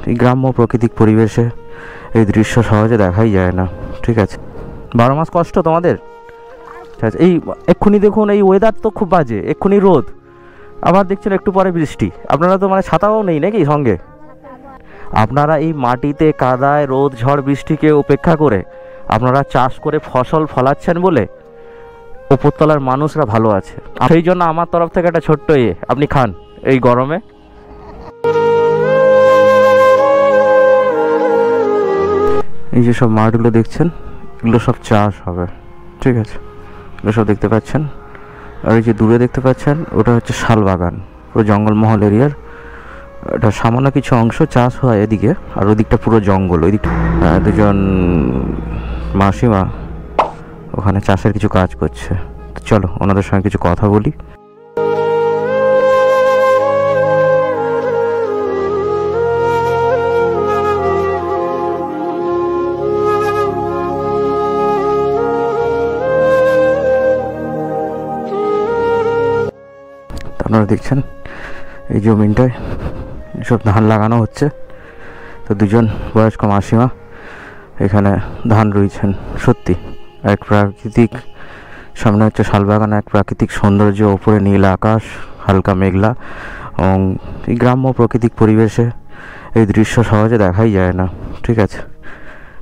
এই গ্রাম্য প্রাকৃতিক পরিবেশে এই দৃশ্য সহজে দেখাই যায় না। ঠিক আছে, 12 মাস কষ্ট তোমাদের। আচ্ছা, এই এক্ষুনি দেখুন, এই ওয়েদার তো খুব বাজে, এক্ষুনি রোদ, আবার দেখছেন একটু পরে বৃষ্টি। আপনারা তো মানে ছাতাও নেই নাকি সঙ্গে? আপনারা এই মাটিতে কাদায় রোদ ঝড় বৃষ্টিকে উপেক্ষা করে আপনারা চাষ করে ফসল ফলাচ্ছেন বলে উপরতলার মানুষরা ভালো আছে। সেই জন্য আমার তরফ থেকে একটা ছোট্ট আপনি খান এই গরমে। এই যে সব মাঠগুলো দেখছেন, এগুলো সব চাষ হবে। ঠিক আছে, এগুলো সব দেখতে পাচ্ছেন। আর এই যে দূরে দেখতে পাচ্ছেন, ওটা হচ্ছে শাল বাগান, পুরো জঙ্গলমহল এরিয়ার। এটা সামান্য কিছু অংশ চাষ হয় এদিকে, আর ওদিকটা পুরো জঙ্গল। ওই দিকটা দুজন মাসিমা ওখানে চাষের কিছু কাজ করছে। চলো ওনাদের সঙ্গে কিছু কথা বলি। আপনারা দেখছেন এই জমিনটায় সব ধান লাগানো হচ্ছে। তো দুজন বয়স্ক মাসিমা এখানে ধান রুইছেন। সত্যি এক প্রাকৃতিক, সামনে হচ্ছে শালবাগান, এক প্রাকৃতিক সৌন্দর্য, ওপরে নীল আকাশ, হালকা মেঘলা, এবং এই গ্রাম্য প্রাকৃতিক পরিবেশে এই দৃশ্য সহজে দেখাই যায় না। ঠিক আছে,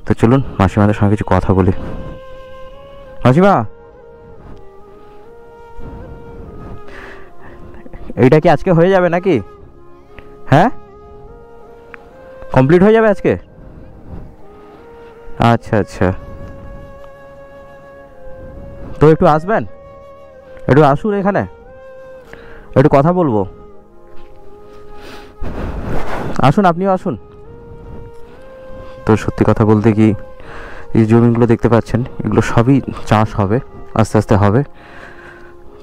তো চলুন মাসিমাদের সঙ্গে কিছু কথা বলি। মাসিমা, এইটা কি আজকে হয়ে যাবে নাকি? হ্যাঁ, কমপ্লিট হয়ে যাবে আজকে? আচ্ছা আচ্ছা, তো একটু আসবেন, একটু আসুন এখানে, একটু কথা বলবো। আসুন, আপনিও আসুন। তো সত্যি কথা বলতে কি, এই জমিগুলো দেখতে পাচ্ছেন, এগুলো সবই চাষ হবে, আস্তে আস্তে হবে।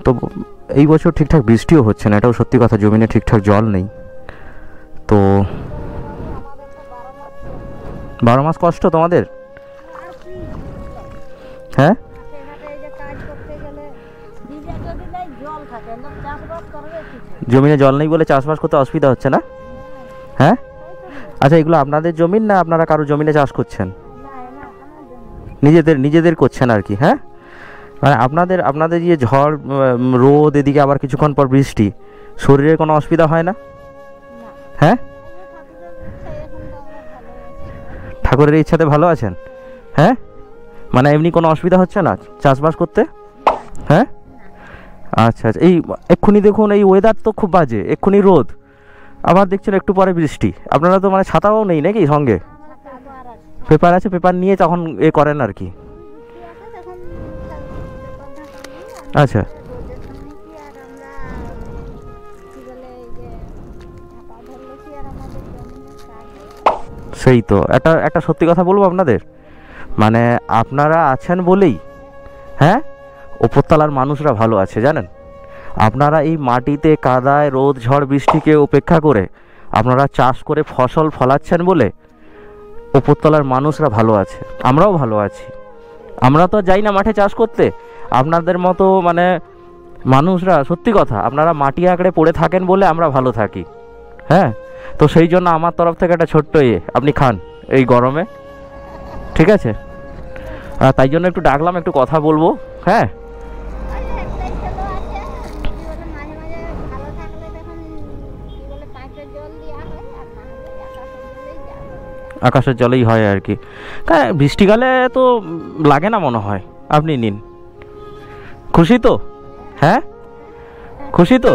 তো এই বছর ঠিকঠাক বৃষ্টিও হচ্ছে না, এটাও সত্যি কথা। জমিনে ঠিকঠাক জল নেই। তো 12 মাস কষ্ট তোমাদের। হ্যাঁ, জমিনে জল নেই বলে চাষবাস করতে অসুবিধা হচ্ছে না? হ্যাঁ, আচ্ছা, এগুলো আপনাদের জমিন না আপনারা কারো জমিনে চাষ করছেন? নিজেদের করছেন আর কি। হ্যাঁ, মানে আপনাদের যে ঝড় রোদ, এদিকে আবার কিছুক্ষণ পর বৃষ্টি, শরীরের কোনো অসুবিধা হয় না? হ্যাঁ, ঠাকুরের ইচ্ছাতে ভালো আছেন? হ্যাঁ, মানে এমনি কোনো অসুবিধা হচ্ছে না চাষবাস করতে? হ্যাঁ, আচ্ছা আচ্ছা, এই এক্ষুনি দেখুন, এই ওয়েদার তো খুব বাজে, এক্ষুনি রোদ, আবার দেখছেন একটু পরে বৃষ্টি। আপনারা তো মানে ছাতাও নেই নাকি সঙ্গে? পেপার আছে, পেপার নিয়ে তখন করেন আর কি। আচ্ছা, সেই তো একটা সত্যি কথা বলবো আপনাদের, মানে আপনারা আছেন বলেই হ্যাঁ উপরতলার মানুষরা ভালো আছে, জানেন। আপনারা এই মাটিতে কাদায় রোদ ঝড় বৃষ্টিকে উপেক্ষা করে আপনারা চাষ করে ফসল ফলাচ্ছেন বলে উপরতলার মানুষরা ভালো আছে, আমরাও ভালো আছি। আমরা তো যাই না মাঠে চাষ করতে, আপনাদের মতো মানে মানুষরা, সত্যি কথা, আপনারা মাটি আঁকড়ে পড়ে থাকেন বলে আমরা ভালো থাকি। হ্যাঁ, তো সেই জন্য আমার তরফ থেকে একটা ছোট্ট আপনি খান এই গরমে। ঠিক আছে, তাই জন্য একটু ডাকলাম, একটু কথা বলবো। হ্যাঁ, আকাশের জলেই হয় আর কি। বৃষ্টিকালে তো লাগে না মনে হয়। আপনি নিন, খুশি তো? হ্যাঁ, খুশি তো?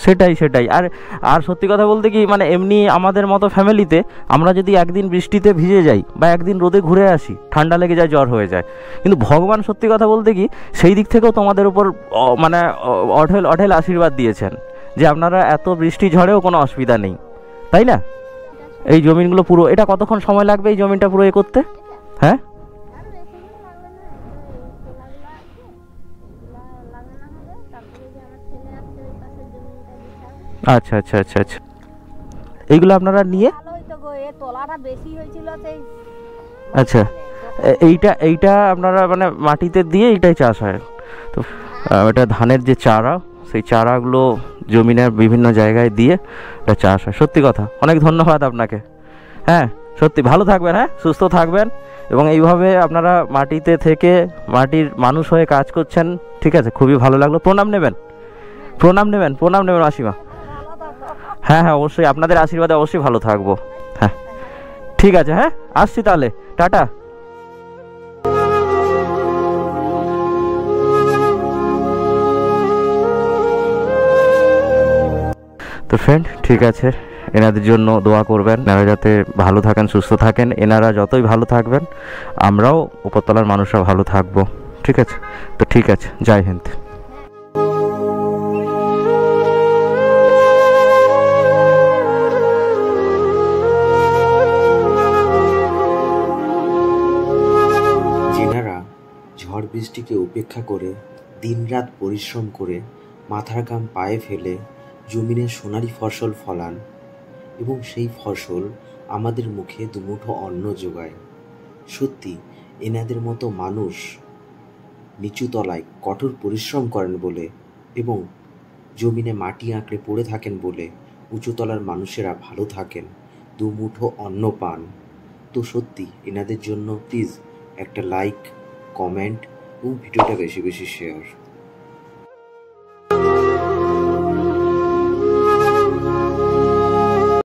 সেটাই। আর সত্যি কথা বলতে কি, মানে এমনি আমাদের মতো ফ্যামিলিতে আমরা যদি একদিন বৃষ্টিতে ভিজে যাই বা একদিন রোদে ঘুরে আসি, ঠান্ডা লেগে যায়, জ্বর হয়ে যায়। কিন্তু ভগবান সত্যি কথা বলতে কি সেই দিক থেকেও তোমাদের উপর মানে অঢেল আশীর্বাদ দিয়েছেন, যে আপনারা এত বৃষ্টি ঝড়েও কোনো অসুবিধা নেই, তাই না? এই জমিনগুলো পুরো, এটা কতক্ষণ সময় লাগবে এই জমিনটা পুরো করতে? হ্যাঁ, আচ্ছা আচ্ছা আচ্ছা আচ্ছা, এইগুলো আপনারা নিয়ে ভালোই তো গো, এ তলাটা বেশি হয়েছিল সেই। আচ্ছা, এইটা আপনারা মানে মাটিতে দিয়ে এইটাই চাষ হয় তো। এটা ধানের যে চারা, সেই চারাগুলো জমিনের বিভিন্ন জায়গায় দিয়ে এটা চাষ হয়। সত্যি কথা, অনেক ধন্যবাদ আপনাকে। হ্যাঁ, সত্যি ভালো থাকবেন, হ্যাঁ সুস্থ থাকবেন, এবং এইভাবে আপনারা মাটিতে থেকে মাটির মানুষ হয়ে কাজ করছেন। ঠিক আছে, খুবই ভালো লাগলো। প্রণাম নেবেন, প্রণাম নেবেন, প্রণাম নেবেন মাসিমা। হ্যাঁ হ্যাঁ, অবশ্যই আপনাদের আশীর্বাদে অবশ্যই ভালো থাকবো। হ্যাঁ ঠিক আছে, হ্যাঁ আসছি তাহলে, টাটা। তো ফ্রেন্ড, ঠিক আছে, এনাদের জন্য দোয়া করবেন, এনারা যাতে ভালো থাকেন, সুস্থ থাকেন। এনারা যতই ভালো থাকবেন, আমরাও উপরতলার মানুষরা ভালো থাকবো। ঠিক আছে, তো ঠিক আছে, জয় হিন্দ। যেনারা ঝড় বৃষ্টিকে উপেক্ষা করে দিনরাত পরিশ্রম করে মাথার ঘাম পায়ে ফেলে জমিনে সোনালি ফসল ফলান এবং সেই ফসল আমাদের মুখে দুমুঠো অন্ন যোগায়, সত্যি এনাদের মতো মানুষ নিচু তলায় কঠোর পরিশ্রম করেন বলে এবং জমিনে মাটি আঁকড়ে পড়ে থাকেন বলে উঁচুতলার মানুষেরা ভালো থাকেন, দুমুঠো অন্ন পান। তো সত্যি এনাদের জন্য প্লিজ একটা লাইক, কমেন্ট এবং ভিডিওটা বেশি বেশি শেয়ার।